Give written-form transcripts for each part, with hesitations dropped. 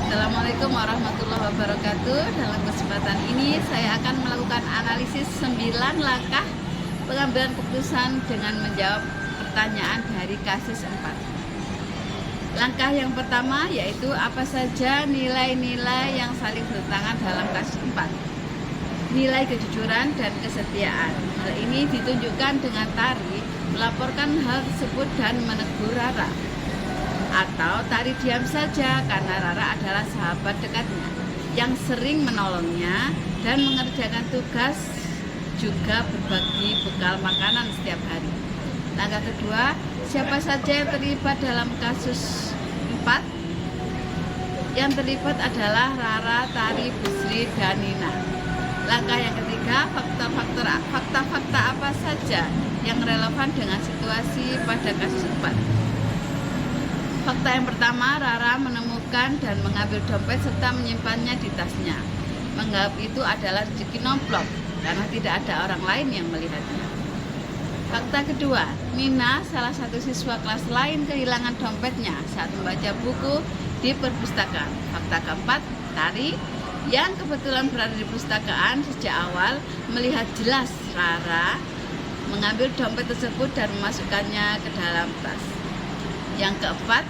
Assalamualaikum warahmatullahi wabarakatuh. Dalam kesempatan ini saya akan melakukan analisis 9 langkah pengambilan keputusan dengan menjawab pertanyaan dari kasus 4. Langkah yang pertama yaitu apa saja nilai-nilai yang saling bertentangan dalam kasus 4. Nilai kejujuran dan kesetiaan. Hal ini ditunjukkan dengan Tari melaporkan hal tersebut dan menegur Rara. Atau Tari diam saja karena Rara adalah sahabat dekatnya yang sering menolongnya dan mengerjakan tugas, juga berbagi bekal makanan setiap hari. Langkah kedua, siapa saja yang terlibat dalam kasus 4? Yang terlibat adalah Rara, Tari, Busri, dan Nina. Langkah yang ketiga, fakta-fakta apa saja yang relevan dengan situasi pada kasus 4. Fakta yang pertama, Rara menemukan dan mengambil dompet serta menyimpannya di tasnya. Menganggap itu adalah rezeki nomplok karena tidak ada orang lain yang melihatnya. Fakta kedua, Nina, salah satu siswa kelas lain, kehilangan dompetnya saat membaca buku di perpustakaan. Fakta keempat, Tari, yang kebetulan berada di perpustakaan sejak awal, melihat jelas Rara mengambil dompet tersebut dan memasukkannya ke dalam tas. Yang keempat,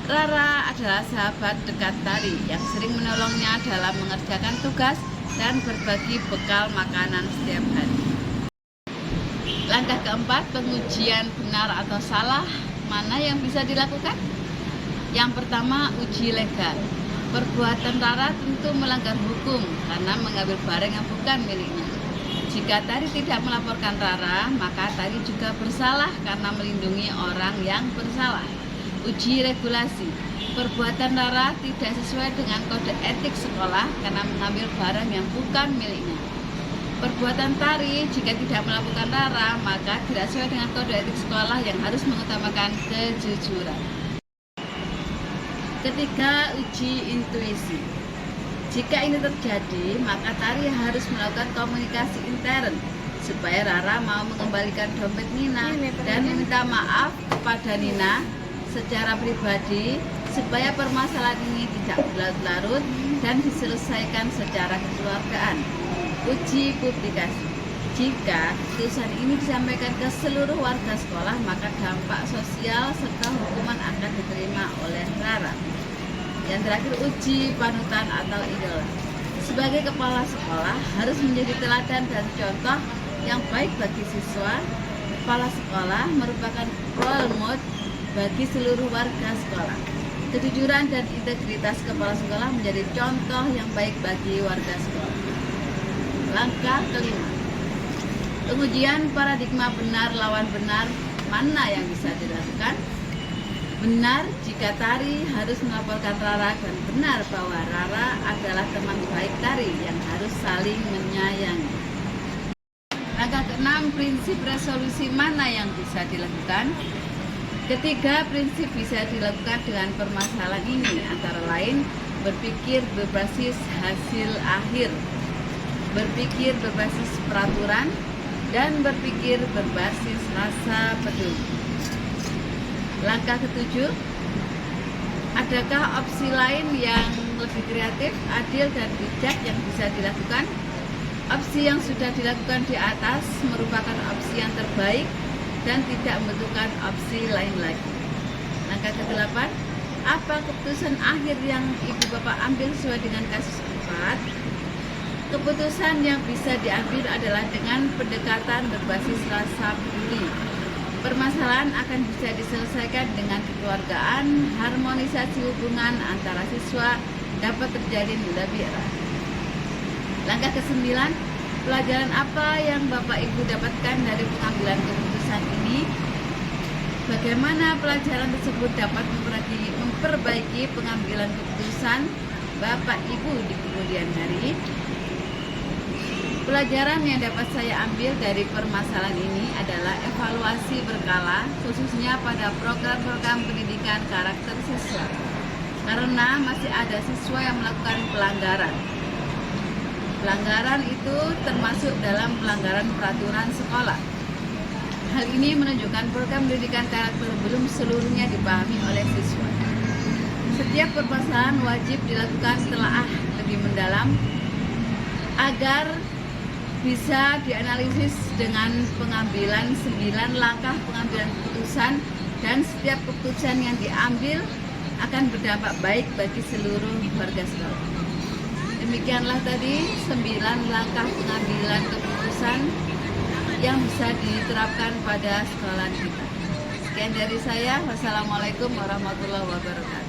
Rara adalah sahabat dekat Tari yang sering menolongnya dalam mengerjakan tugas dan berbagi bekal makanan setiap hari. Langkah keempat, pengujian benar atau salah mana yang bisa dilakukan? Yang pertama, uji legal. Perbuatan Rara tentu melanggar hukum karena mengambil barang yang bukan miliknya. Jika Tari tidak melaporkan Rara, maka Tari juga bersalah karena melindungi orang yang bersalah. Uji regulasi. Perbuatan Rara tidak sesuai dengan kode etik sekolah karena mengambil barang yang bukan miliknya. Perbuatan Tari jika tidak melakukan Rara, maka tidak sesuai dengan kode etik sekolah yang harus mengutamakan kejujuran. Ketiga, uji intuisi. Jika ini terjadi, maka Tari harus melakukan komunikasi intern supaya Rara mau mengembalikan dompet Nina dan meminta maaf kepada Nina secara pribadi supaya permasalahan ini tidak berlarut-larut dan diselesaikan secara kekeluargaan. Uji publikasi. Jika keputusan ini disampaikan ke seluruh warga sekolah, maka dampak sosial serta hukuman akan diterima oleh Rara. Yang terakhir, uji panutan atau idola. Sebagai kepala sekolah harus menjadi teladan dan contoh yang baik bagi siswa. Kepala sekolah merupakan role model bagi seluruh warga sekolah. Kejujuran dan integritas kepala sekolah menjadi contoh yang baik bagi warga sekolah. Langkah kelima, pengujian paradigma benar lawan benar mana yang bisa dilakukan? Benar jika Tari harus melaporkan Rara, dan benar bahwa Rara adalah teman baik Tari yang harus saling menyayangi. Langkah keenam, prinsip resolusi mana yang bisa dilakukan? Ketiga, prinsip bisa dilakukan dengan permasalahan ini antara lain berpikir berbasis hasil akhir, berpikir berbasis peraturan, dan berpikir berbasis rasa peduli. Langkah ketujuh, adakah opsi lain yang lebih kreatif, adil, dan bijak yang bisa dilakukan? Opsi yang sudah dilakukan di atas merupakan opsi yang terbaik dan tidak membutuhkan opsi lain lagi. Langkah ke-8, apa keputusan akhir yang Ibu Bapak ambil sesuai dengan kasus 4? Keputusan yang bisa diambil adalah dengan pendekatan berbasis rasa peduli. Permasalahan akan bisa diselesaikan dengan kekeluargaan, harmonisasi hubungan antara siswa dapat terjadi lebih erat. Langkah ke-9, pelajaran apa yang Bapak Ibu dapatkan dari pengambilan keputusan ini? Bagaimana pelajaran tersebut dapat memperbaiki pengambilan keputusan Bapak Ibu di kemudian hari? Pelajaran yang dapat saya ambil dari permasalahan ini adalah evaluasi berkala, khususnya pada program-program pendidikan karakter siswa, karena masih ada siswa yang melakukan pelanggaran. Pelanggaran itu termasuk dalam pelanggaran peraturan sekolah. Hal ini menunjukkan program pendidikan karakter belum seluruhnya dipahami oleh siswa. Setiap permasalahan wajib dilakukan telaah lebih mendalam agar bisa dianalisis dengan pengambilan 9 langkah pengambilan keputusan, dan setiap keputusan yang diambil akan berdampak baik bagi seluruh warga sekolah. Demikianlah tadi 9 langkah pengambilan keputusan yang bisa diterapkan pada sekolah kita. Sekian dari saya. Wassalamualaikum warahmatullahi wabarakatuh.